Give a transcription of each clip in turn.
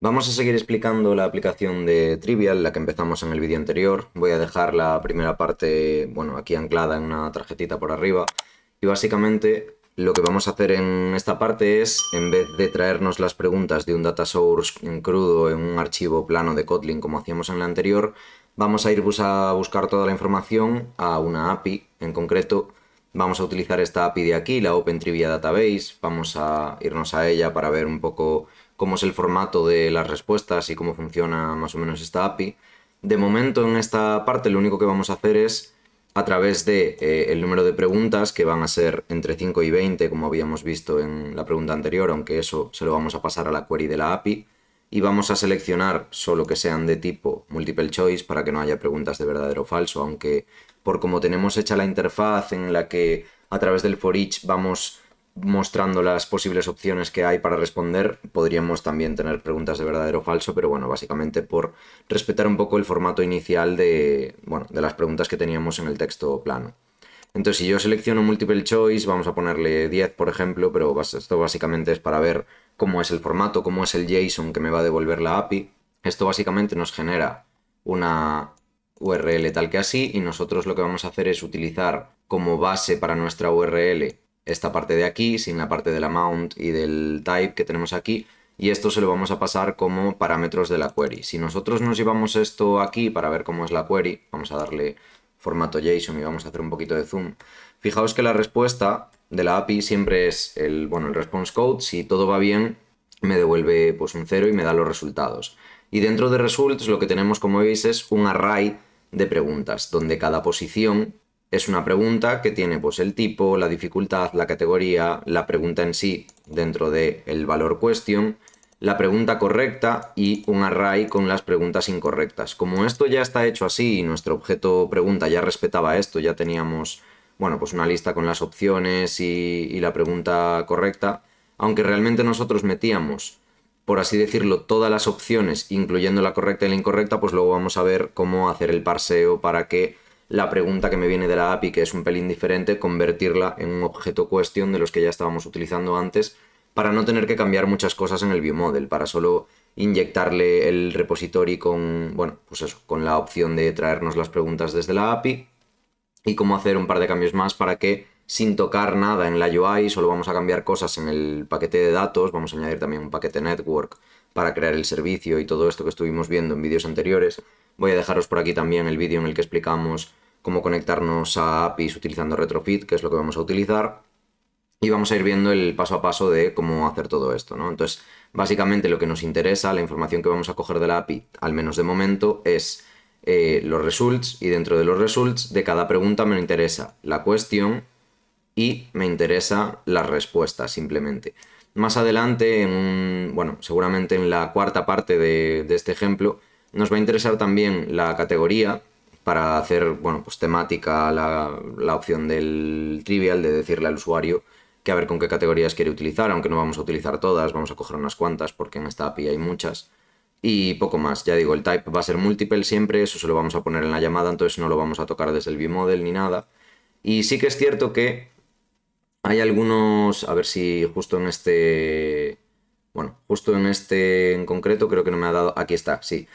Vamos a seguir explicando la aplicación de Trivial, la que empezamos en el vídeo anterior. Voy a dejar la primera parte, bueno, aquí anclada en una tarjetita por arriba. Y básicamente lo que vamos a hacer en esta parte es, en vez de traernos las preguntas de un data source en crudo en un archivo plano de Kotlin como hacíamos en la anterior, vamos a ir a buscar toda la información a una API. En concreto, vamos a utilizar esta API de aquí, la Open Trivia Database. Vamos a irnos a ella para ver un poco cómo es el formato de las respuestas y cómo funciona más o menos esta API. De momento en esta parte lo único que vamos a hacer es a través de el número de preguntas, que van a ser entre 5 y 20 como habíamos visto en la pregunta anterior, aunque eso se lo vamos a pasar a la query de la API, y vamos a seleccionar solo que sean de tipo multiple choice para que no haya preguntas de verdadero o falso, aunque por como tenemos hecha la interfaz en la que a través del for each vamos mostrando las posibles opciones que hay para responder, podríamos también tener preguntas de verdadero o falso, pero bueno, básicamente por respetar un poco el formato inicial de, bueno, de las preguntas que teníamos en el texto plano. Entonces, si yo selecciono multiple choice, vamos a ponerle 10, por ejemplo, pero esto básicamente es para ver cómo es el formato, cómo es el JSON que me va a devolver la API. Esto básicamente nos genera una URL tal que así, y nosotros lo que vamos a hacer es utilizar como base para nuestra URL esta parte de aquí, sin la parte del amount y del type que tenemos aquí, y esto se lo vamos a pasar como parámetros de la query. Si nosotros nos llevamos esto aquí para ver cómo es la query, vamos a darle formato JSON y vamos a hacer un poquito de zoom. Fijaos que la respuesta de la API siempre es el response code. Si todo va bien, me devuelve pues un 0 y me da los resultados. Y dentro de results lo que tenemos, como veis, es un array de preguntas, donde cada posición es una pregunta que tiene pues el tipo, la dificultad, la categoría, la pregunta en sí dentro del valor question, la pregunta correcta y un array con las preguntas incorrectas. Como esto ya está hecho así y nuestro objeto pregunta ya respetaba esto, ya teníamos, bueno, pues una lista con las opciones y la pregunta correcta, aunque realmente nosotros metíamos, por así decirlo, todas las opciones, incluyendo la correcta y la incorrecta, pues luego vamos a ver cómo hacer el parseo para que la pregunta que me viene de la API, que es un pelín diferente, convertirla en un objeto question de los que ya estábamos utilizando antes, para no tener que cambiar muchas cosas en el viewModel, para solo inyectarle el repository con, bueno, pues eso, con la opción de traernos las preguntas desde la API, y cómo hacer un par de cambios más para que sin tocar nada en la UI, solo vamos a cambiar cosas en el paquete de datos, vamos a añadir también un paquete network para crear el servicio y todo esto que estuvimos viendo en vídeos anteriores. Voy a dejaros por aquí también el vídeo en el que explicamos cómo conectarnos a APIs utilizando Retrofit, que es lo que vamos a utilizar, y vamos a ir viendo el paso a paso de cómo hacer todo esto, ¿no? Entonces, básicamente lo que nos interesa, la información que vamos a coger de la API, al menos de momento, es los results, y dentro de los results de cada pregunta me interesa la cuestión y me interesa las respuestas simplemente. Más adelante, bueno, seguramente en la cuarta parte de este ejemplo, nos va a interesar también la categoría para hacer, bueno, pues temática la opción del trivial, de decirle al usuario que a ver con qué categorías quiere utilizar, aunque no vamos a utilizar todas, vamos a coger unas cuantas porque en esta API hay muchas. Y poco más, ya digo, el type va a ser multiple siempre, eso se lo vamos a poner en la llamada, entonces no lo vamos a tocar desde el viewModel ni nada. Y sí que es cierto que hay algunos, a ver si justo en este, bueno, justo en este en concreto creo que no me ha dado, aquí está, sí.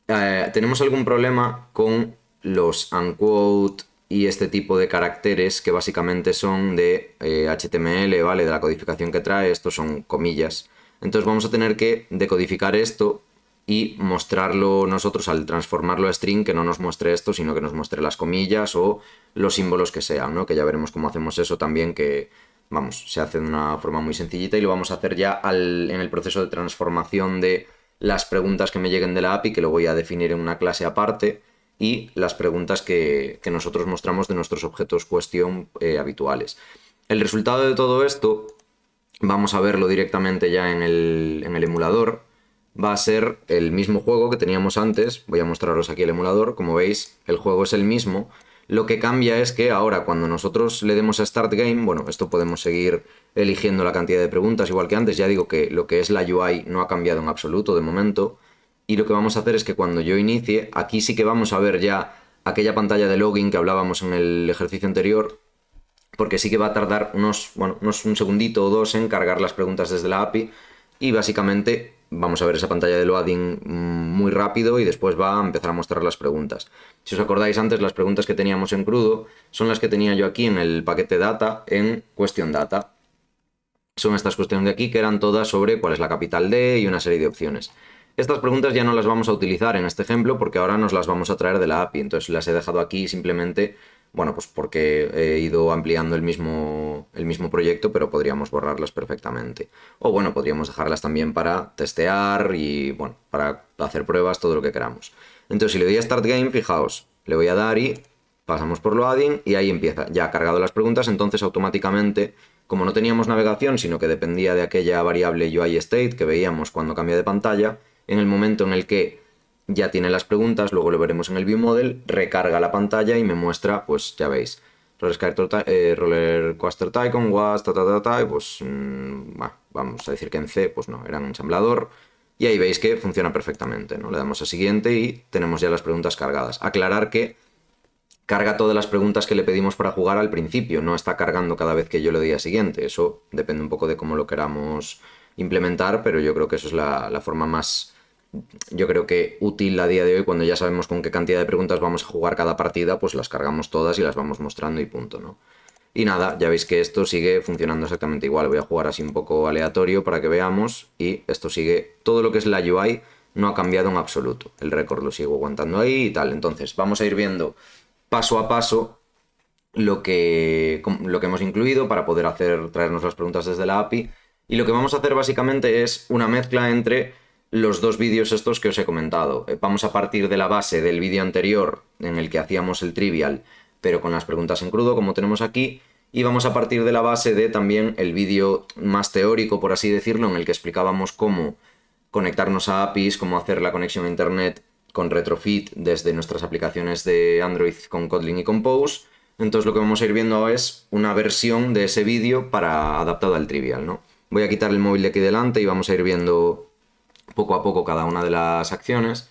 Tenemos algún problema con los unquote y este tipo de caracteres que básicamente son de HTML, ¿vale? De la codificación que trae, estos son comillas. Entonces vamos a tener que decodificar esto y mostrarlo nosotros al transformarlo a string, que no nos muestre esto, sino que nos muestre las comillas o los símbolos que sean, ¿no? Que ya veremos cómo hacemos eso también, que, vamos, se hace de una forma muy sencillita, y lo vamos a hacer ya en el proceso de transformación de las preguntas que me lleguen de la API, que lo voy a definir en una clase aparte, y las preguntas que nosotros mostramos de nuestros objetos question habituales. El resultado de todo esto, vamos a verlo directamente ya en el emulador, va a ser el mismo juego que teníamos antes. Voy a mostraros aquí el emulador. Como veis, el juego es el mismo. Lo que cambia es que ahora cuando nosotros le demos a Start Game, bueno, esto podemos seguir eligiendo la cantidad de preguntas igual que antes. Ya digo que lo que es la UI no ha cambiado en absoluto de momento. Y lo que vamos a hacer es que cuando yo inicie, aquí sí que vamos a ver ya aquella pantalla de login que hablábamos en el ejercicio anterior, porque sí que va a tardar unos un segundito o dos en cargar las preguntas desde la API, y básicamente vamos a ver esa pantalla de loading muy rápido y después va a empezar a mostrar las preguntas. Si os acordáis antes, las preguntas que teníamos en crudo son las que tenía yo aquí en el paquete data en question data. Son estas cuestiones de aquí que eran todas sobre cuál es la capital de y una serie de opciones. Estas preguntas ya no las vamos a utilizar en este ejemplo porque ahora nos las vamos a traer de la API, entonces las he dejado aquí simplemente, bueno, pues porque he ido ampliando el mismo proyecto, pero podríamos borrarlas perfectamente. O bueno, podríamos dejarlas también para testear y, bueno, para hacer pruebas, todo lo que queramos. Entonces, si le doy a Start Game, fijaos, le voy a dar y pasamos por loading y ahí empieza. Ya ha cargado las preguntas, entonces automáticamente, como no teníamos navegación, sino que dependía de aquella variable UIState que veíamos cuando cambia de pantalla, en el momento en el que ya tiene las preguntas, luego lo veremos en el ViewModel, recarga la pantalla y me muestra, pues ya veis, Roller Coaster Tycoon, was, pues vamos a decir que en C, pues no, era un ensamblador. Y ahí veis que funciona perfectamente, ¿no? Le damos a siguiente y tenemos ya las preguntas cargadas. Aclarar que carga todas las preguntas que le pedimos para jugar al principio, no está cargando cada vez que yo le doy a siguiente. Eso depende un poco de cómo lo queramos implementar, pero yo creo que eso es la forma más, yo creo que útil a día de hoy, cuando ya sabemos con qué cantidad de preguntas vamos a jugar cada partida, pues las cargamos todas y las vamos mostrando y punto, ¿no? Y nada, ya veis que esto sigue funcionando exactamente igual. Voy a jugar así un poco aleatorio para que veamos y esto sigue, todo lo que es la UI no ha cambiado en absoluto. El récord lo sigo aguantando ahí y tal. Entonces vamos a ir viendo paso a paso lo que hemos incluido para poder traernos las preguntas desde la API. Y lo que vamos a hacer básicamente es una mezcla entre los dos vídeos estos que os he comentado. Vamos a partir de la base del vídeo anterior en el que hacíamos el trivial, pero con las preguntas en crudo, como tenemos aquí, y vamos a partir de la base de también el vídeo más teórico, por así decirlo, en el que explicábamos cómo conectarnos a APIs, cómo hacer la conexión a Internet con Retrofit desde nuestras aplicaciones de Android con Kotlin y Compose. Entonces lo que vamos a ir viendo es una versión de ese vídeo adaptado al trivial, ¿no? Voy a quitar el móvil de aquí delante y vamos a ir viendo poco a poco cada una de las acciones.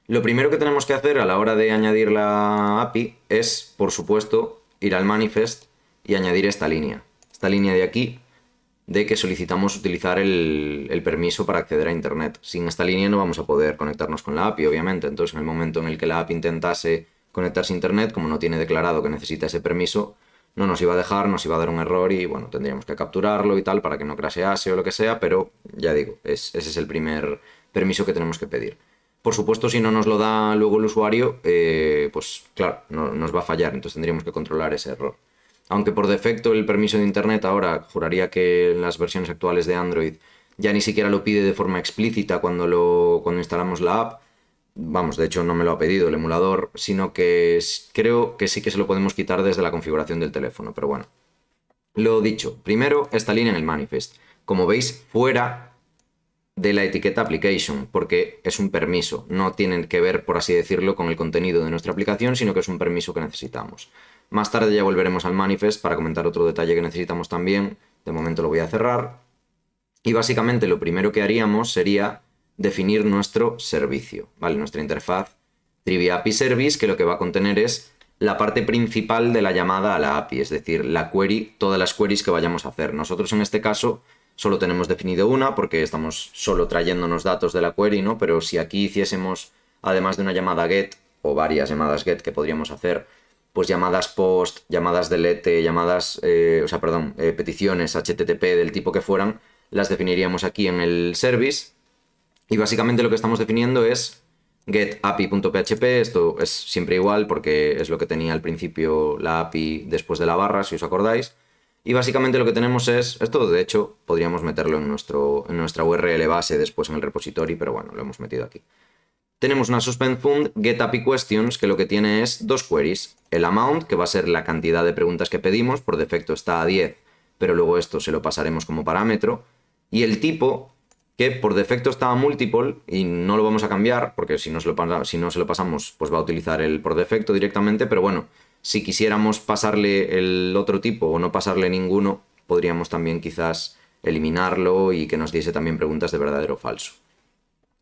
Lo primero que tenemos que hacer a la hora de añadir la API es, por supuesto, ir al manifest y añadir esta línea. Esta línea de aquí, de que solicitamos utilizar el permiso para acceder a Internet. Sin esta línea no vamos a poder conectarnos con la API, obviamente. Entonces, en el momento en el que la API intentase conectarse a Internet, como no tiene declarado que necesita ese permiso, no nos iba a dejar, nos iba a dar un error y, bueno, tendríamos que capturarlo y tal para que no crashease o lo que sea, pero ya digo, ese es el primer permiso que tenemos que pedir. Por supuesto, si no nos lo da luego el usuario, pues claro, nos va a fallar, entonces tendríamos que controlar ese error. Aunque por defecto el permiso de Internet ahora juraría que en las versiones actuales de Android ya ni siquiera lo pide de forma explícita cuando instalamos la app. Vamos, de hecho no me lo ha pedido el emulador, sino que creo que sí que se lo podemos quitar desde la configuración del teléfono, pero bueno. Lo dicho, primero esta línea en el manifest. Como veis, fuera de la etiqueta application, porque es un permiso, no tienen que ver, por así decirlo, con el contenido de nuestra aplicación, sino que es un permiso que necesitamos. Más tarde ya volveremos al manifest para comentar otro detalle que necesitamos también. De momento lo voy a cerrar. Y básicamente lo primero que haríamos sería definir nuestro servicio, ¿vale? Nuestra interfaz Trivia API Service, que lo que va a contener es la parte principal de la llamada a la API, es decir, la query, todas las queries que vayamos a hacer. Nosotros en este caso solo tenemos definido una porque estamos solo trayéndonos datos de la query, ¿no? Pero si aquí hiciésemos, además de una llamada GET o varias llamadas GET que podríamos hacer, pues llamadas POST, llamadas DELETE, peticiones HTTP del tipo que fueran, las definiríamos aquí en el service. Y básicamente lo que estamos definiendo es getAPI.php, esto es siempre igual porque es lo que tenía al principio la API después de la barra, si os acordáis. Y básicamente lo que tenemos es, esto de hecho podríamos meterlo en nuestra URL base después en el repository, pero bueno, lo hemos metido aquí. Tenemos una suspend fund getAPI_questions que lo que tiene es dos queries. El amount, que va a ser la cantidad de preguntas que pedimos, por defecto está a 10, pero luego esto se lo pasaremos como parámetro. Y el tipo, que por defecto está a multiple y no lo vamos a cambiar, porque si no se lo pasamos, pues va a utilizar el por defecto directamente, pero bueno, si quisiéramos pasarle el otro tipo o no pasarle ninguno, podríamos también quizás eliminarlo y que nos diese también preguntas de verdadero o falso.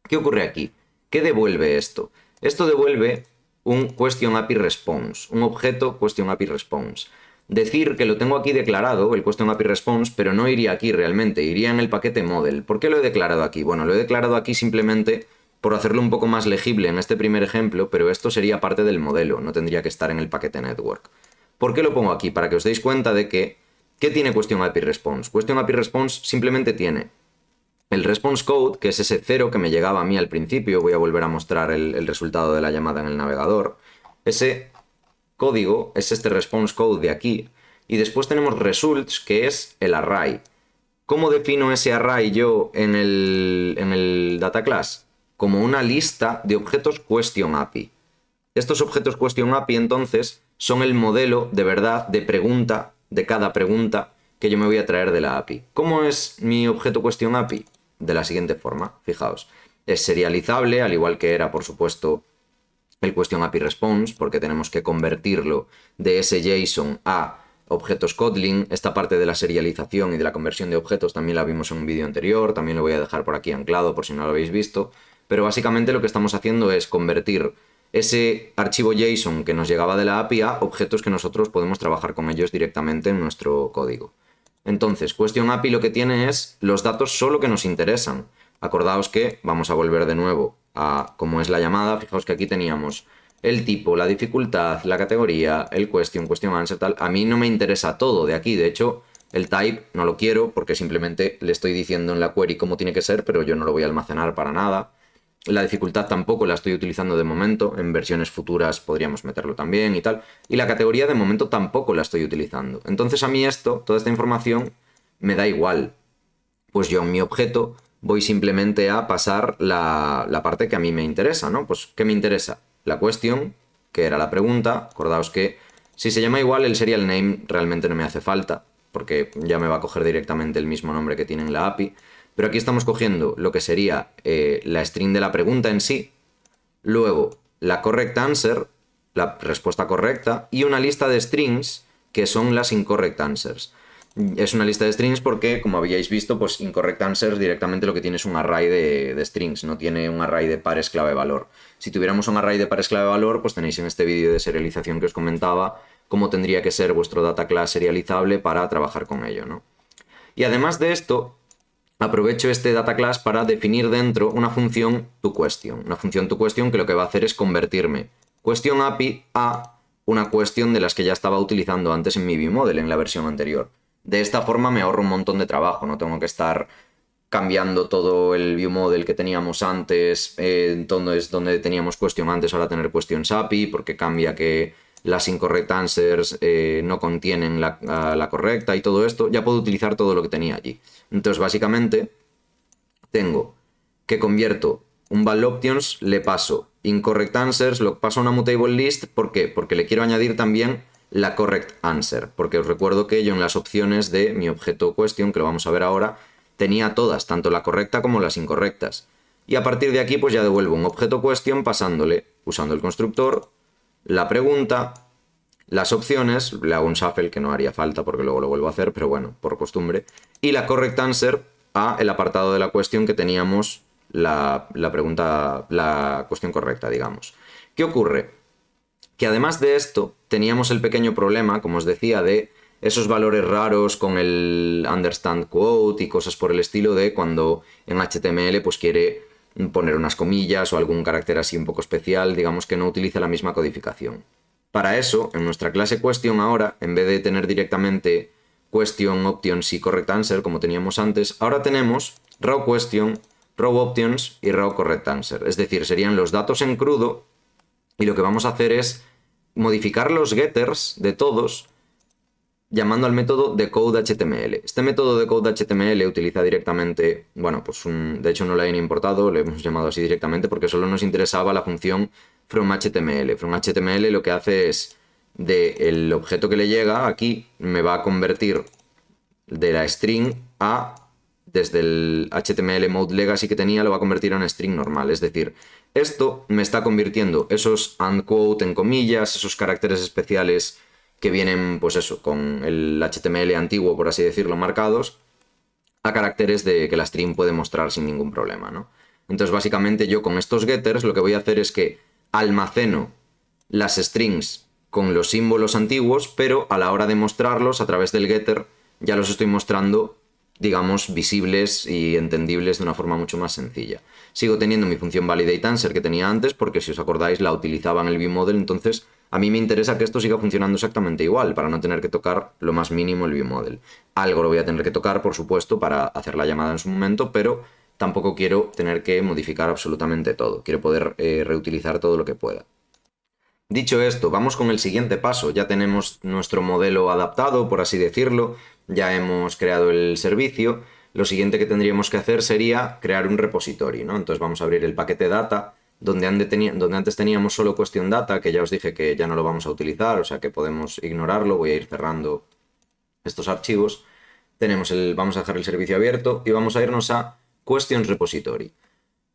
¿Qué ocurre aquí? ¿Qué devuelve esto? Esto devuelve un Question API Response, un objeto Question API Response. decir que lo tengo aquí declarado, el Question API Response, pero no iría aquí realmente, iría en el paquete model. ¿Por qué lo he declarado aquí? Bueno, lo he declarado aquí simplemente por hacerlo un poco más legible en este primer ejemplo, pero esto sería parte del modelo, no tendría que estar en el paquete network. ¿Por qué lo pongo aquí? Para que os deis cuenta de que, ¿qué tiene Question API Response? Question API Response simplemente tiene el response code, que es ese 0 que me llegaba a mí al principio. Voy a volver a mostrar el resultado de la llamada en el navegador. Ese código es este response code de aquí. Y después tenemos results, que es el array. ¿Cómo defino ese array yo en el data class? Como una lista de objetos question API. Estos objetos question API entonces son el modelo de verdad de pregunta, de cada pregunta que yo me voy a traer de la API. ¿Cómo es mi objeto question API? De la siguiente forma, fijaos. Es serializable, al igual que era, por supuesto, el Question API Response, porque tenemos que convertirlo de ese JSON a objetos Kotlin. Esta parte de la serialización y de la conversión de objetos también la vimos en un vídeo anterior, también lo voy a dejar por aquí anclado por si no lo habéis visto, pero básicamente lo que estamos haciendo es convertir ese archivo JSON que nos llegaba de la API a objetos que nosotros podemos trabajar con ellos directamente en nuestro código. Entonces, Question API lo que tiene es los datos solo que nos interesan. Acordaos que vamos a volver de nuevo a cómo es la llamada. Fijaos que aquí teníamos el tipo, la dificultad, la categoría, el question answer, tal. A mí no me interesa todo de aquí. De hecho, el type no lo quiero porque simplemente le estoy diciendo en la query cómo tiene que ser, pero yo no lo voy a almacenar para nada. La dificultad tampoco la estoy utilizando de momento, en versiones futuras podríamos meterlo también y tal. Y la categoría de momento tampoco la estoy utilizando. Entonces a mí esto, toda esta información, me da igual. Pues yo en mi objeto voy simplemente a pasar la parte que a mí me interesa, ¿no? Pues ¿qué me interesa? La question, que era la pregunta. Acordaos que si se llama igual el serial name realmente no me hace falta, porque ya me va a coger directamente el mismo nombre que tiene en la API. Pero aquí estamos cogiendo lo que sería la string de la pregunta en sí, luego la correct answer, la respuesta correcta, y una lista de strings que son las incorrect answers. Es una lista de strings porque, como habíais visto, pues incorrect answers directamente lo que tiene es un array de strings, no tiene un array de pares clave valor. Si tuviéramos un array de pares clave valor, pues tenéis en este vídeo de serialización que os comentaba cómo tendría que ser vuestro data class serializable para trabajar con ello, ¿no? Y además de esto, aprovecho este data class para definir dentro una función toQuestion. Una función toQuestion que lo que va a hacer es convertirme Question API a una question de las que ya estaba utilizando antes en mi viewModel, en la versión anterior. De esta forma me ahorro un montón de trabajo, no tengo que estar cambiando todo el viewModel que teníamos antes, entonces donde teníamos question antes, ahora tener questions API, porque cambia que las incorrect answers no contienen la correcta y todo esto. Ya puedo utilizar todo lo que tenía allí. Entonces básicamente tengo que convierto un val options, le paso incorrect answers, lo paso a una mutable list. ¿Por qué? Porque le quiero añadir también la correct answer, porque os recuerdo que yo en las opciones de mi objeto question, que lo vamos a ver ahora, tenía todas, tanto la correcta como las incorrectas. Y a partir de aquí pues ya devuelvo un objeto question pasándole, usando el constructor, la pregunta, las opciones, le hago un shuffle que no haría falta porque luego lo vuelvo a hacer, pero bueno, por costumbre, y la correct answer a el apartado de la question que teníamos la pregunta, la cuestión correcta, digamos. ¿Qué ocurre? Que además de esto teníamos el pequeño problema, como os decía, de esos valores raros con el understand quote y cosas por el estilo, de cuando en HTML pues quiere poner unas comillas o algún carácter así un poco especial, digamos que no utiliza la misma codificación. Para eso, en nuestra clase question ahora, en vez de tener directamente question, options y correct answer como teníamos antes, ahora tenemos raw question, raw options y raw correct answer. Es decir, serían los datos en crudo y lo que vamos a hacer es modificar los getters de todos llamando al método decode.html. Este método decode.html utiliza directamente, bueno, pues de hecho no lo han importado, lo hemos llamado así directamente porque solo nos interesaba la función fromHTML. FromHTML lo que hace es, del objeto que le llega aquí, me va a convertir de la string a, desde el HTML mode legacy que tenía, lo va a convertir a una string normal. Es decir, esto me está convirtiendo esos unquote en comillas, esos caracteres especiales que vienen, pues eso, con el HTML antiguo, por así decirlo, marcados, a caracteres de que la string puede mostrar sin ningún problema, ¿no? Entonces, básicamente, yo con estos getters lo que voy a hacer es que almaceno las strings con los símbolos antiguos, pero a la hora de mostrarlos a través del getter ya los estoy mostrando, digamos, visibles y entendibles de una forma mucho más sencilla. Sigo teniendo mi función validateAnswer que tenía antes, porque si os acordáis la utilizaba en el viewModel, entonces a mí me interesa que esto siga funcionando exactamente igual, para no tener que tocar lo más mínimo el viewModel. Algo lo voy a tener que tocar, por supuesto, para hacer la llamada en su momento, pero tampoco quiero tener que modificar absolutamente todo. Quiero poder reutilizar todo lo que pueda. Dicho esto, vamos con el siguiente paso. Ya tenemos nuestro modelo adaptado, por así decirlo. Ya hemos creado el servicio. Lo siguiente que tendríamos que hacer sería crear un repositorio, ¿no? Entonces vamos a abrir el paquete data, donde antes teníamos solo question data, que ya os dije que ya no lo vamos a utilizar, o sea que podemos ignorarlo. Voy a ir cerrando estos archivos. Vamos a dejar el servicio abierto y vamos a irnos a questions repository.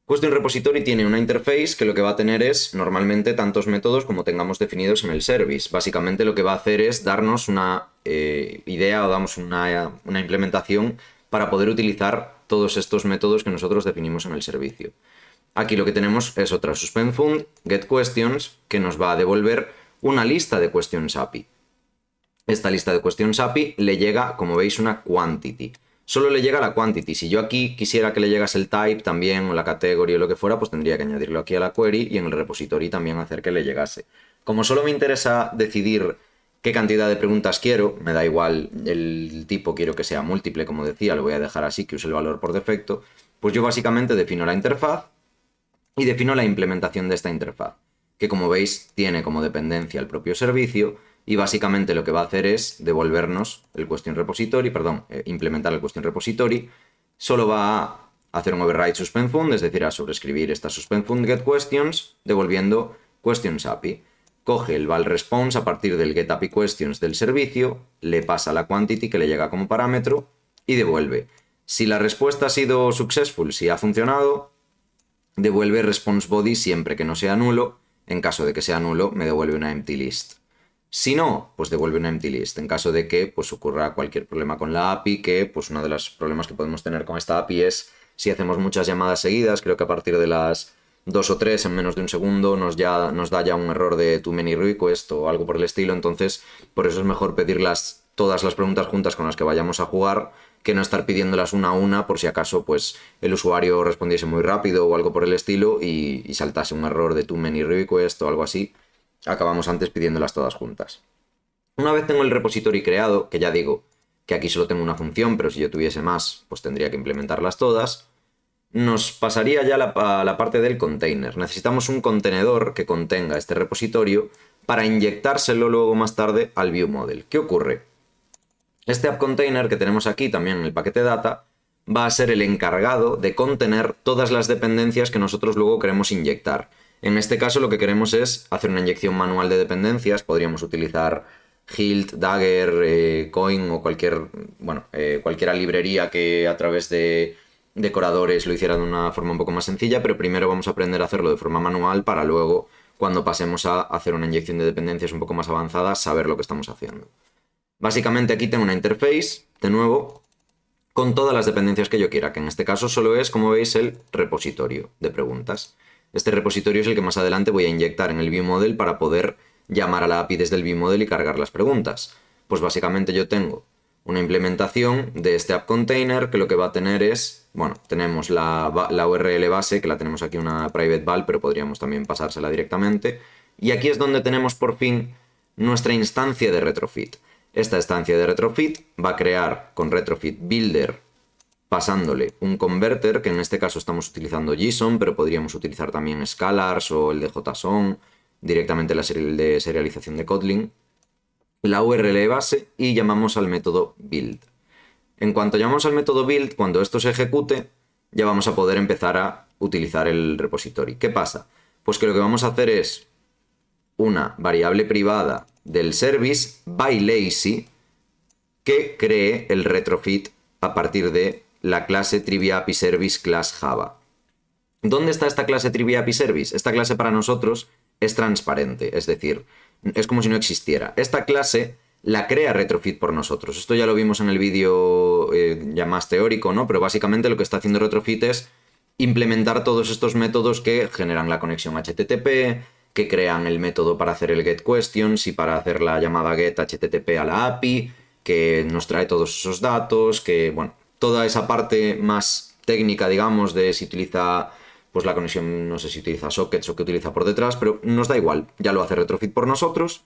Question Repository tiene una interface que lo que va a tener es normalmente tantos métodos como tengamos definidos en el service. Básicamente lo que va a hacer es darnos una idea o damos una implementación para poder utilizar todos estos métodos que nosotros definimos en el servicio. Aquí lo que tenemos es otra suspend getQuestions que nos va a devolver una lista de questions API. Esta lista de questions API le llega, como veis, una quantity. Solo le llega la quantity. Si yo aquí quisiera que le llegase el type también, o la category o lo que fuera, pues tendría que añadirlo aquí a la query y en el repository también hacer que le llegase. Como solo me interesa decidir qué cantidad de preguntas quiero, me da igual el tipo, quiero que sea múltiple, como decía, lo voy a dejar así, que use el valor por defecto, pues yo básicamente defino la interfaz y defino la implementación de esta interfaz, que como veis tiene como dependencia el propio servicio. Y básicamente lo que va a hacer es devolvernos el question repository, implementar el question repository. Solo va a hacer un override suspend fund, es decir, a sobreescribir esta suspend fund get questions, devolviendo questions API. Coge el val response a partir del get API questions del servicio, le pasa la quantity que le llega como parámetro y devuelve. Si la respuesta ha sido successful, si ha funcionado, devuelve response body siempre que no sea nulo. En caso de que sea nulo, me devuelve una empty list. Si no, pues devuelve una empty list. En caso de que pues, ocurra cualquier problema con la API, que pues uno de los problemas que podemos tener con esta API es si hacemos muchas llamadas seguidas. Creo que a partir de las 2 o 3 en menos de un segundo nos da ya un error de too many request o algo por el estilo. Entonces, por eso es mejor pedir todas las preguntas juntas con las que vayamos a jugar, que no estar pidiéndolas una a una por si acaso pues el usuario respondiese muy rápido o algo por el estilo y saltase un error de too many request o algo así. Acabamos antes pidiéndolas todas juntas. Una vez tengo el repository creado, que ya digo que aquí solo tengo una función, pero si yo tuviese más, pues tendría que implementarlas todas, nos pasaría ya a la parte del container. Necesitamos un contenedor que contenga este repositorio para inyectárselo luego más tarde al viewModel. ¿Qué ocurre? Este app container que tenemos aquí también en el paquete data va a ser el encargado de contener todas las dependencias que nosotros luego queremos inyectar. En este caso lo que queremos es hacer una inyección manual de dependencias. Podríamos utilizar Hilt, Dagger, Coin o cualquiera librería que a través de decoradores lo hiciera de una forma un poco más sencilla, pero primero vamos a aprender a hacerlo de forma manual para luego, cuando pasemos a hacer una inyección de dependencias un poco más avanzada, saber lo que estamos haciendo. Básicamente aquí tengo una interface, de nuevo, con todas las dependencias que yo quiera, que en este caso solo es, como veis, el repositorio de preguntas. Este repositorio es el que más adelante voy a inyectar en el viewModel para poder llamar a la API desde el viewModel y cargar las preguntas. Pues básicamente yo tengo una implementación de este app container que lo que va a tener es, tenemos la URL base, que la tenemos aquí una private val, pero podríamos también pasársela directamente. Y aquí es donde tenemos por fin nuestra instancia de retrofit. Esta instancia de retrofit va a crear con retrofit builder pasándole un converter, que en este caso estamos utilizando JSON, pero podríamos utilizar también Scalars o el de JSON, directamente el de serialización de Kotlin, la URL base y llamamos al método build. En cuanto llamamos al método build, cuando esto se ejecute, ya vamos a poder empezar a utilizar el repository. ¿Qué pasa? Pues que lo que vamos a hacer es una variable privada del service byLazy que cree el retrofit a partir de la clase Trivia API Service class Java. ¿Dónde está esta clase Trivia API Service? Esta clase para nosotros es transparente, es decir, es como si no existiera. Esta clase la crea Retrofit por nosotros. Esto ya lo vimos en el vídeo ya más teórico, ¿no? Pero básicamente lo que está haciendo Retrofit es implementar todos estos métodos que generan la conexión HTTP, que crean el método para hacer el getQuestions y para hacer la llamada get HTTP a la API, que nos trae todos esos datos, que, bueno, toda esa parte más técnica, digamos, de si utiliza, pues la conexión, no sé si utiliza sockets o qué utiliza por detrás, pero nos da igual, ya lo hace Retrofit por nosotros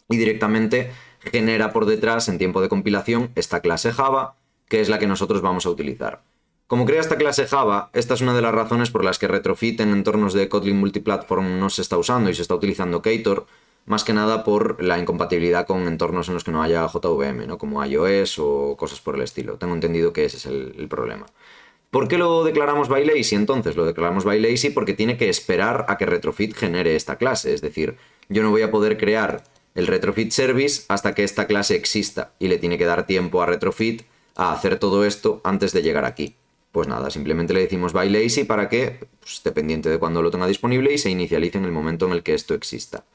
y directamente genera por detrás, en tiempo de compilación, esta clase Java, que es la que nosotros vamos a utilizar. Como crea esta clase Java, esta es una de las razones por las que Retrofit en entornos de Kotlin Multiplatform no se está usando y se está utilizando Ktor, más que nada por la incompatibilidad con entornos en los que no haya JVM, ¿no? Como iOS o cosas por el estilo. Tengo entendido que ese es el problema. ¿Por qué lo declaramos by lazy entonces? Lo declaramos by lazy porque tiene que esperar a que Retrofit genere esta clase. Es decir, yo no voy a poder crear el Retrofit Service hasta que esta clase exista y le tiene que dar tiempo a Retrofit a hacer todo esto antes de llegar aquí. Pues nada, simplemente le decimos by lazy para que, pues, dependiente de cuando lo tenga disponible, y se inicialice en el momento en el que esto exista.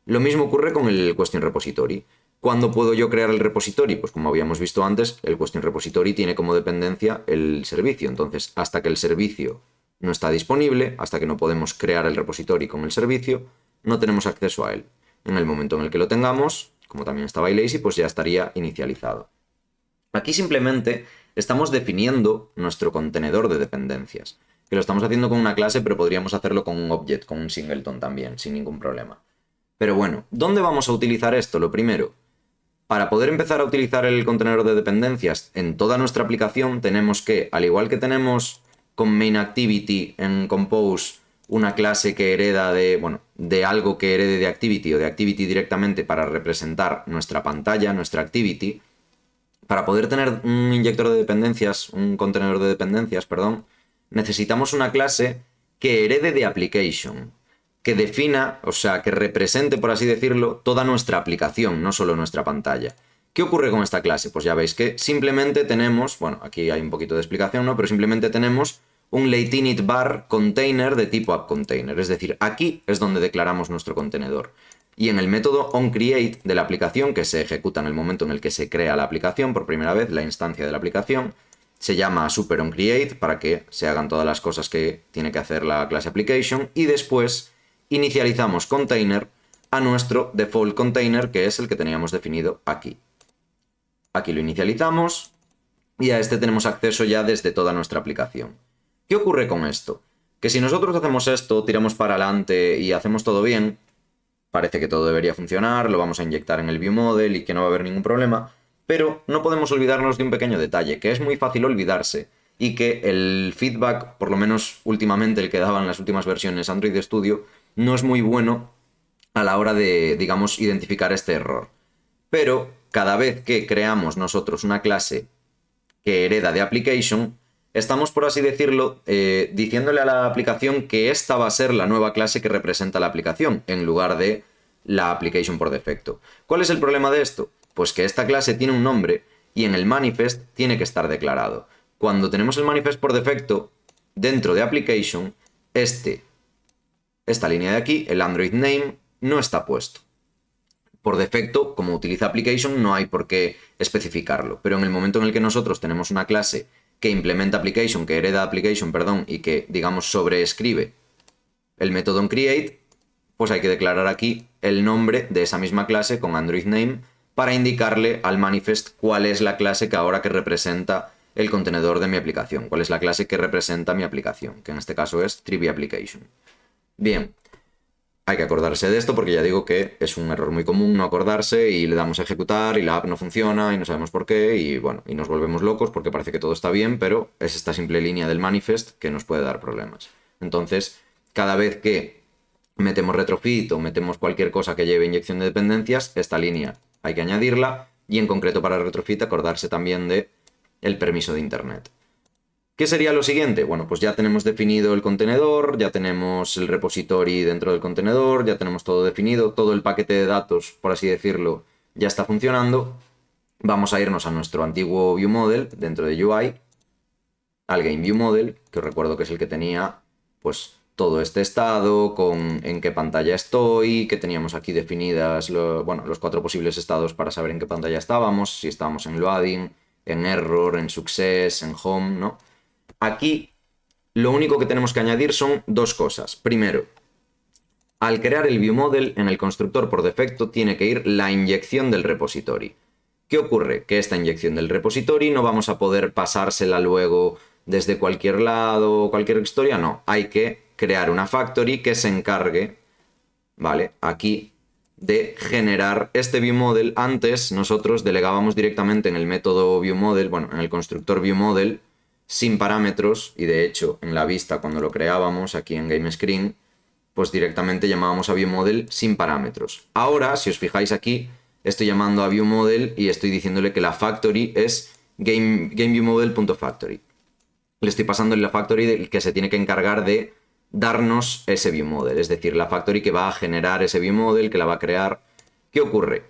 Lo mismo ocurre con el Question Repository. ¿Cuándo puedo yo crear el repository? Pues como habíamos visto antes, el Question Repository tiene como dependencia el servicio. Entonces, hasta que el servicio no está disponible, hasta que no podemos crear el repository con el servicio, no tenemos acceso a él. En el momento en el que lo tengamos, como también está by lazy, pues ya estaría inicializado. Aquí simplemente estamos definiendo nuestro contenedor de dependencias, que lo estamos haciendo con una clase, pero podríamos hacerlo con un object, con un singleton también, sin ningún problema. Pero bueno, ¿dónde vamos a utilizar esto? Lo primero, para poder empezar a utilizar el contenedor de dependencias en toda nuestra aplicación, tenemos que, al igual que tenemos con MainActivity en Compose una clase que hereda de, bueno, de algo que herede de Activity o de Activity directamente para representar nuestra pantalla, nuestra Activity, para poder tener un inyector de dependencias, un contenedor de dependencias, perdón, necesitamos una clase que herede de application, que defina, o sea, que represente, por así decirlo, toda nuestra aplicación, no solo nuestra pantalla. ¿Qué ocurre con esta clase? Pues ya veis que simplemente tenemos, bueno, aquí hay un poquito de explicación, ¿no? Pero simplemente tenemos un lateinit bar container de tipo appContainer, es decir, aquí es donde declaramos nuestro contenedor. Y en el método onCreate de la aplicación, que se ejecuta en el momento en el que se crea la aplicación por primera vez, la instancia de la aplicación, se llama superonCreate para que se hagan todas las cosas que tiene que hacer la clase application, y después inicializamos container a nuestro default container, que es el que teníamos definido aquí. Aquí lo inicializamos y a este tenemos acceso ya desde toda nuestra aplicación. ¿Qué ocurre con esto? Que si nosotros hacemos esto, tiramos para adelante y hacemos todo bien, parece que todo debería funcionar, lo vamos a inyectar en el viewModel y que no va a haber ningún problema, pero no podemos olvidarnos de un pequeño detalle, que es muy fácil olvidarse y que el feedback, por lo menos últimamente el que daban las últimas versiones Android Studio, no es muy bueno a la hora de, digamos, identificar este error. Pero cada vez que creamos nosotros una clase que hereda de application, estamos, por así decirlo, diciéndole a la aplicación que esta va a ser la nueva clase que representa la aplicación, en lugar de la application por defecto. ¿Cuál es el problema de esto? Pues que esta clase tiene un nombre y en el manifest tiene que estar declarado. Cuando tenemos el manifest por defecto, dentro de application, esta línea de aquí, el Android name, no está puesto. Por defecto, como utiliza application, no hay por qué especificarlo, pero en el momento en el que nosotros tenemos una clase que implementa application, que hereda application, perdón, y que, digamos, sobreescribe el método onCreate, pues hay que declarar aquí el nombre de esa misma clase con Android name para indicarle al manifest cuál es la clase que ahora que representa el contenedor de mi aplicación, cuál es la clase que representa mi aplicación, que en este caso es TriviApplication. Bien, hay que acordarse de esto porque ya digo que es un error muy común no acordarse y le damos a ejecutar y la app no funciona y no sabemos por qué y bueno, y nos volvemos locos porque parece que todo está bien, pero es esta simple línea del manifest que nos puede dar problemas. Entonces, cada vez que metemos retrofit o metemos cualquier cosa que lleve inyección de dependencias, esta línea hay que añadirla y en concreto para retrofit acordarse también de el permiso de internet. ¿Qué sería lo siguiente? Bueno, pues ya tenemos definido el contenedor, ya tenemos el repository dentro del contenedor, ya tenemos todo definido, todo el paquete de datos, por así decirlo, ya está funcionando. Vamos a irnos a nuestro antiguo viewModel dentro de UI, al GameViewModel, que os recuerdo que es el que tenía pues todo este estado, con en qué pantalla estoy, que teníamos aquí definidas los 4 posibles estados para saber en qué pantalla estábamos, si estábamos en loading, en error, en success, en home, ¿no? Aquí lo único que tenemos que añadir son 2 cosas. Primero, al crear el viewModel, en el constructor por defecto tiene que ir la inyección del repository. ¿Qué ocurre? Que esta inyección del repository no vamos a poder pasársela luego desde cualquier lado o cualquier historia, no. Hay que crear una factory que se encargue, ¿vale? Aquí de generar este viewModel. Antes nosotros delegábamos directamente en el método viewModel, bueno, en el constructor viewModel, sin parámetros, y de hecho en la vista cuando lo creábamos aquí en GameScreen, pues directamente llamábamos a viewModel sin parámetros. Ahora, si os fijáis aquí, estoy llamando a viewModel y estoy diciéndole que la factory es GameViewModel.factory. Le estoy pasando la factory del que se tiene que encargar de darnos ese viewModel, es decir, la factory que va a generar ese viewModel, que la va a crear. ¿Qué ocurre?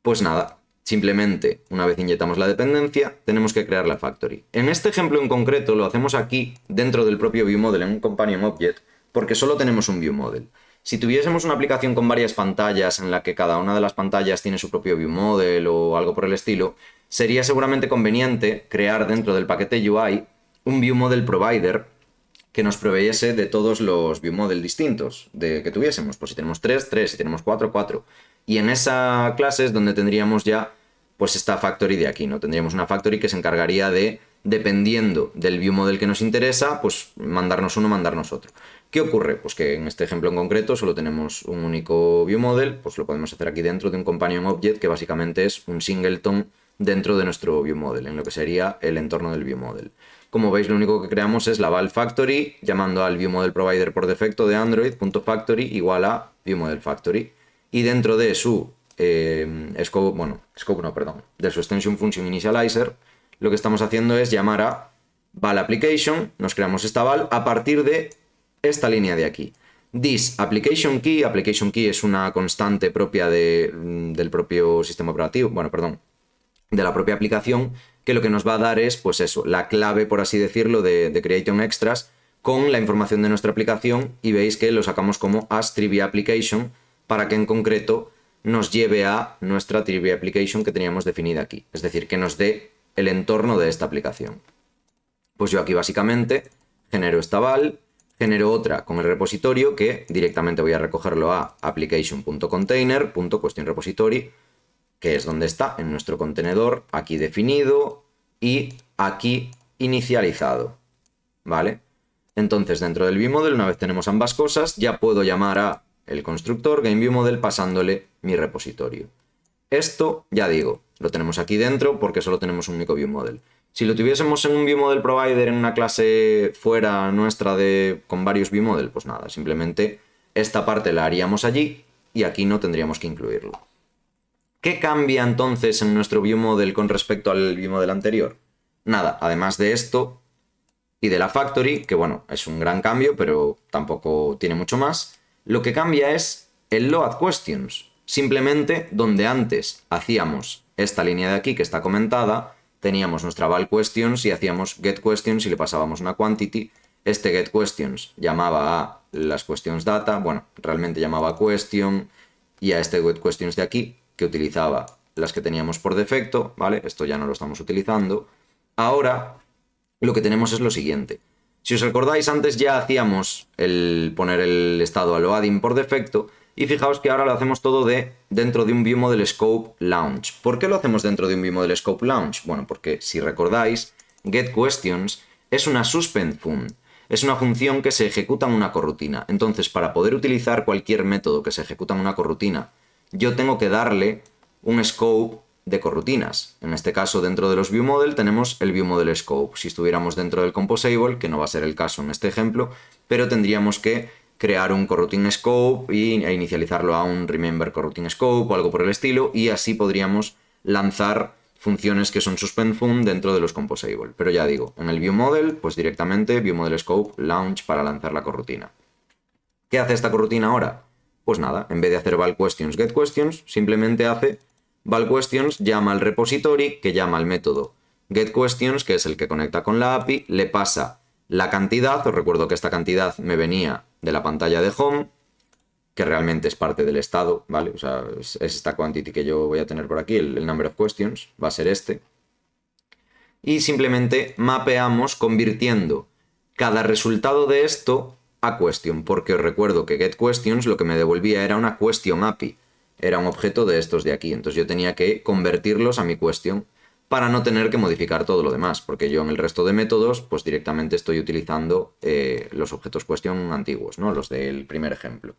Pues nada, simplemente una vez inyectamos la dependencia, tenemos que crear la factory. En este ejemplo en concreto lo hacemos aquí, dentro del propio viewModel, en un companion object, porque solo tenemos un viewModel. Si tuviésemos una aplicación con varias pantallas en la que cada una de las pantallas tiene su propio viewModel o algo por el estilo, sería seguramente conveniente crear dentro del paquete UI un viewModel provider que nos proveyese de todos los viewModel distintos que tuviésemos. Pues si tenemos 3, 3, si tenemos 4, 4. Y en esa clase es donde tendríamos ya pues esta factory de aquí, ¿no? Tendríamos una factory que se encargaría de, dependiendo del viewModel que nos interesa, pues mandarnos uno, mandarnos otro. ¿Qué ocurre? Pues que en este ejemplo en concreto solo tenemos un único viewModel, pues lo podemos hacer aquí dentro de un companion object que básicamente es un singleton dentro de nuestro viewModel, en lo que sería el entorno del viewModel. Como veis, lo único que creamos es la val factory, llamando al viewModel provider por defecto de Android.factory igual a viewModel factory. Y dentro de su de su extension function initializer, lo que estamos haciendo es llamar a val application, nos creamos esta val a partir de esta línea de aquí. This application key es una constante propia del propio sistema operativo, de la propia aplicación, que lo que nos va a dar es, pues eso, la clave, por así decirlo, de creation extras con la información de nuestra aplicación, y veis que lo sacamos como as trivia application para que en concreto nos lleve a nuestra trivia application que teníamos definida aquí, es decir, que nos dé el entorno de esta aplicación. Pues yo aquí básicamente genero esta val, genero otra con el repositorio que directamente voy a recogerlo a application.container.questionRepository, que es donde está en nuestro contenedor, aquí definido y aquí inicializado, ¿vale? Entonces dentro del viewModel, una vez tenemos ambas cosas, ya puedo llamar a el constructor GameViewModel pasándole mi repositorio. Esto, ya digo, lo tenemos aquí dentro porque solo tenemos un único viewModel. Si lo tuviésemos en un viewModel provider en una clase fuera nuestra con varios viewModel, pues nada, simplemente esta parte la haríamos allí y aquí no tendríamos que incluirlo. ¿Qué cambia entonces en nuestro viewModel con respecto al viewModel anterior? Nada, además de esto y de la factory, que bueno, es un gran cambio, pero tampoco tiene mucho más. Lo que cambia es el load questions. Simplemente donde antes hacíamos esta línea de aquí que está comentada, teníamos nuestra val questions y hacíamos get questions y le pasábamos una quantity. Este get questions llamaba a las questions data, bueno, realmente llamaba a question, y a este get questions de aquí, que utilizaba las que teníamos por defecto, ¿vale? Esto ya no lo estamos utilizando. Ahora lo que tenemos es lo siguiente. Si os recordáis, antes ya hacíamos el poner el estado a loading por defecto, y fijaos que ahora lo hacemos todo dentro de un viewModel scope launch. ¿Por qué lo hacemos dentro de un viewModel scope launch? Bueno, porque si recordáis, getQuestions es una suspend fun. Es una función que se ejecuta en una corrutina. Entonces, para poder utilizar cualquier método que se ejecuta en una corrutina, yo tengo que darle un scope de corrutinas. En este caso, dentro de los viewModel tenemos el viewModel scope. Si estuviéramos dentro del composable, que no va a ser el caso en este ejemplo, pero tendríamos que crear un coroutine scope e inicializarlo a un remember coroutine scope o algo por el estilo, y así podríamos lanzar funciones que son suspend fun dentro de los composable. Pero ya digo, en el viewModel, pues directamente viewModel scope launch para lanzar la corrutina. ¿Qué hace esta corrutina ahora? Pues nada, en vez de hacer val questions get questions, simplemente hace val questions, llama al repository, que llama al método getQuestions, que es el que conecta con la API, le pasa la cantidad. Os recuerdo que esta cantidad me venía de la pantalla de home, que realmente es parte del estado, ¿vale? O sea, es esta quantity que yo voy a tener por aquí, el number of questions, va a ser este. Y simplemente mapeamos convirtiendo cada resultado de esto a question, porque os recuerdo que getQuestions lo que me devolvía era una question API, era un objeto de estos de aquí, entonces yo tenía que convertirlos a mi question para no tener que modificar todo lo demás, porque yo en el resto de métodos pues directamente estoy utilizando los objetos question antiguos, ¿no? Los del primer ejemplo.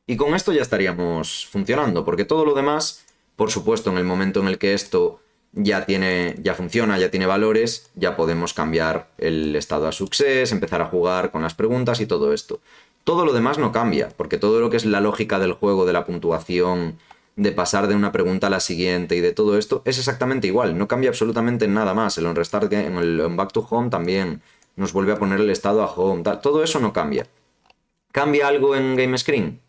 Y con esto ya estaríamos funcionando, porque todo lo demás, por supuesto, en el momento en el que esto ya funciona, ya tiene valores, ya podemos cambiar el estado a success, empezar a jugar con las preguntas y todo esto. Todo lo demás no cambia, porque todo lo que es la lógica del juego, de la puntuación, de pasar de una pregunta a la siguiente y de todo esto, es exactamente igual, no cambia absolutamente nada más. El onRestart en el on back to home también nos vuelve a poner el estado a home, todo eso no cambia. ¿Cambia algo en GameScreen?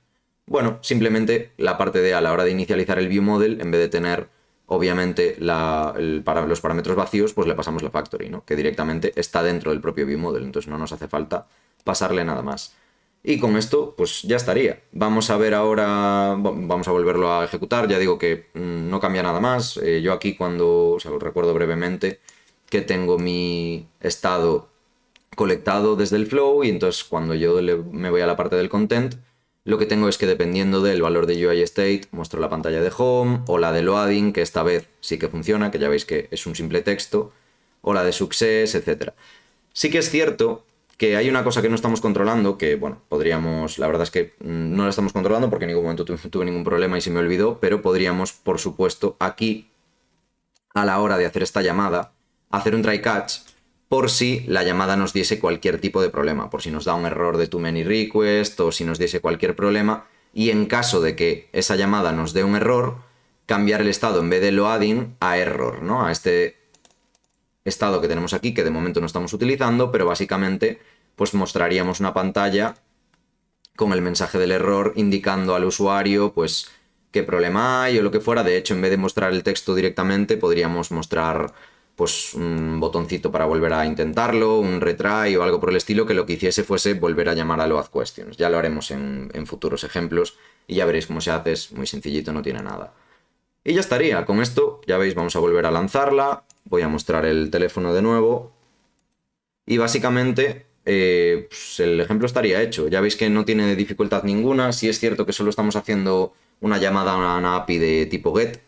Bueno, simplemente la parte de a la hora de inicializar el viewModel, en vez de tener, obviamente, los parámetros vacíos, pues le pasamos la factory, ¿no? Que directamente está dentro del propio viewModel, entonces no nos hace falta pasarle nada más. Y con esto, pues ya estaría. Vamos a ver ahora, vamos a volverlo a ejecutar, ya digo que no cambia nada más. Yo aquí os recuerdo brevemente que tengo mi estado colectado desde el flow y entonces cuando yo me voy a la parte del content, lo que tengo es que dependiendo del valor de UI state, muestro la pantalla de home, o la de loading, que esta vez sí que funciona, que ya veis que es un simple texto, o la de success, etc. Sí que es cierto que hay una cosa que no estamos controlando, que bueno, podríamos, la verdad es que no la estamos controlando porque en ningún momento tuve ningún problema y se me olvidó, pero podríamos, por supuesto, aquí, a la hora de hacer esta llamada, hacer un try catch, por si la llamada nos diese cualquier tipo de problema, por si nos da un error de too many request o si nos diese cualquier problema, y en caso de que esa llamada nos dé un error, cambiar el estado en vez de loading a error, ¿no? A este estado que tenemos aquí, que de momento no estamos utilizando, pero básicamente pues mostraríamos una pantalla con el mensaje del error indicando al usuario pues qué problema hay o lo que fuera. De hecho, en vez de mostrar el texto directamente, podríamos mostrar pues un botoncito para volver a intentarlo, un retry o algo por el estilo, que lo que hiciese fuese volver a llamar a loadQuestions. Ya lo haremos en futuros ejemplos y ya veréis cómo se hace, es muy sencillito, no tiene nada. Y ya estaría, con esto, ya veis, vamos a volver a lanzarla, voy a mostrar el teléfono de nuevo y básicamente pues el ejemplo estaría hecho. Ya veis que no tiene dificultad ninguna, si es cierto que solo estamos haciendo una llamada a una API de tipo GET,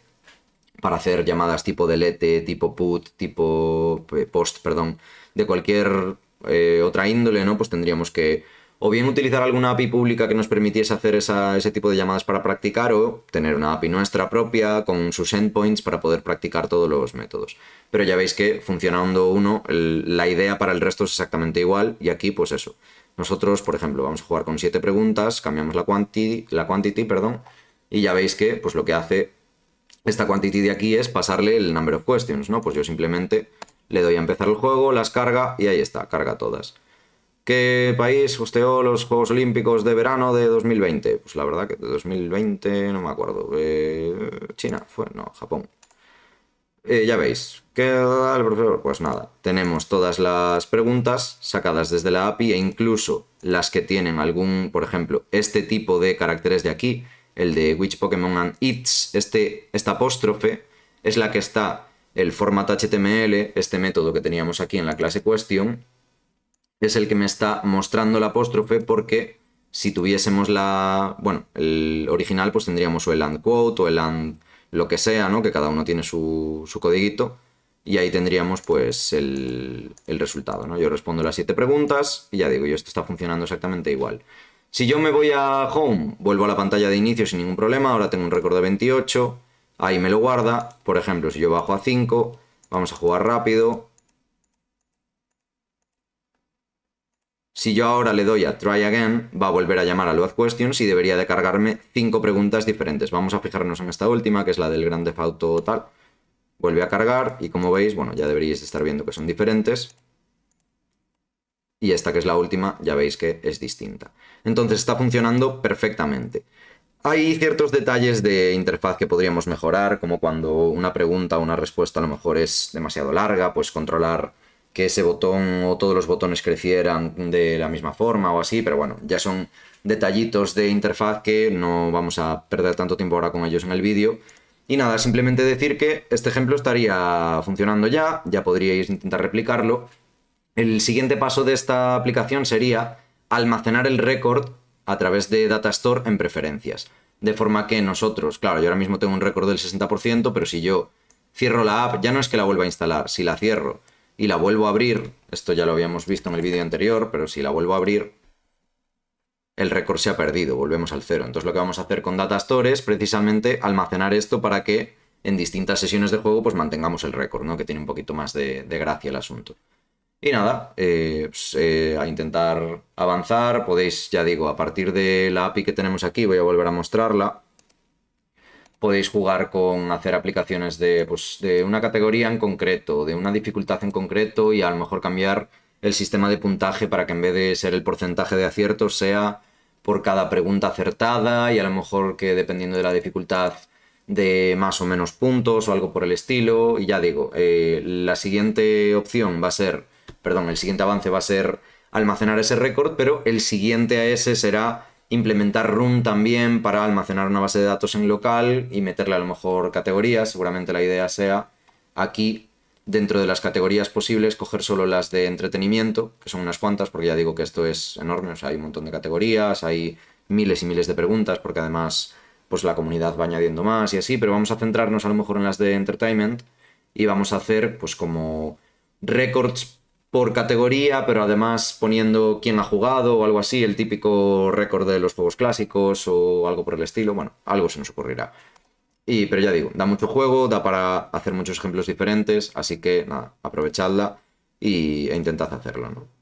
para hacer llamadas tipo delete, tipo put, tipo post, perdón, de cualquier otra índole, ¿no? Pues tendríamos que o bien utilizar alguna API pública que nos permitiese hacer ese tipo de llamadas para practicar, o tener una API nuestra propia con sus endpoints para poder practicar todos los métodos. Pero ya veis que funcionando uno, la idea para el resto es exactamente igual, y aquí pues eso. Nosotros, por ejemplo, vamos a jugar con 7 preguntas, cambiamos la quantity, perdón, y ya veis que pues lo que hace esta quantity de aquí es pasarle el number of questions, ¿no? Pues yo simplemente le doy a empezar el juego, las carga y ahí está, carga todas. ¿Qué país hosteó los Juegos Olímpicos de verano de 2020? Pues la verdad que de 2020 no me acuerdo. ¿China fue? No, Japón. Ya veis. ¿Qué da el profesor? Pues nada, tenemos todas las preguntas sacadas desde la API e incluso las que tienen algún, por ejemplo, este tipo de caracteres de aquí, el de which Pokémon and its, esta apóstrofe, es la que está el format HTML, este método que teníamos aquí en la clase question, es el que me está mostrando la apóstrofe porque si tuviésemos el original, pues tendríamos o el and quote o el and lo que sea, ¿no? Que cada uno tiene su codiguito y ahí tendríamos pues el resultado, ¿no? Yo respondo las 7 preguntas y ya digo, esto está funcionando exactamente igual. Si yo me voy a Home, vuelvo a la pantalla de inicio sin ningún problema, ahora tengo un récord de 28, ahí me lo guarda. Por ejemplo, si yo bajo a 5, vamos a jugar rápido. Si yo ahora le doy a Try Again, va a volver a llamar a loadQuestions y debería de cargarme 5 preguntas diferentes. Vamos a fijarnos en esta última, que es la del Grand Theft Auto tal. Vuelve a cargar y como veis, bueno, ya deberíais estar viendo que son diferentes. Y esta que es la última, ya veis que es distinta. Entonces está funcionando perfectamente. Hay ciertos detalles de interfaz que podríamos mejorar, como cuando una pregunta o una respuesta a lo mejor es demasiado larga, pues controlar que ese botón o todos los botones crecieran de la misma forma o así, pero bueno, ya son detallitos de interfaz que no vamos a perder tanto tiempo ahora con ellos en el vídeo. Y nada, simplemente decir que este ejemplo estaría funcionando ya podríais intentar replicarlo. El siguiente paso de esta aplicación sería almacenar el récord a través de Data Store en preferencias. De forma que nosotros, claro, yo ahora mismo tengo un récord del 60%, pero si yo cierro la app, ya no es que la vuelva a instalar, si la cierro y la vuelvo a abrir, esto ya lo habíamos visto en el vídeo anterior, pero si la vuelvo a abrir, el récord se ha perdido, volvemos al cero. Entonces lo que vamos a hacer con Data Store es precisamente almacenar esto para que en distintas sesiones de juego pues mantengamos el récord, ¿no? Que tiene un poquito más de gracia el asunto. Y nada, a intentar avanzar. Podéis, ya digo, a partir de la API que tenemos aquí, voy a volver a mostrarla. Podéis jugar con hacer aplicaciones pues, de una categoría en concreto, de una dificultad en concreto y a lo mejor cambiar el sistema de puntaje para que en vez de ser el porcentaje de aciertos sea por cada pregunta acertada y a lo mejor que dependiendo de la dificultad de más o menos puntos o algo por el estilo. Y ya digo, la siguiente opción va a ser, perdón, el siguiente avance va a ser almacenar ese récord, pero el siguiente a ese será implementar Run también para almacenar una base de datos en local y meterle a lo mejor categorías. Seguramente la idea sea aquí, dentro de las categorías posibles, coger solo las de entretenimiento, que son unas cuantas, porque ya digo que esto es enorme, o sea, hay un montón de categorías, hay miles y miles de preguntas, porque además pues la comunidad va añadiendo más y así, pero vamos a centrarnos a lo mejor en las de entertainment y vamos a hacer pues como récords por categoría, pero además poniendo quién ha jugado o algo así, el típico récord de los juegos clásicos o algo por el estilo. Bueno, algo se nos ocurrirá. Pero ya digo, da mucho juego, da para hacer muchos ejemplos diferentes, así que nada, aprovechadla e intentad hacerlo, ¿no?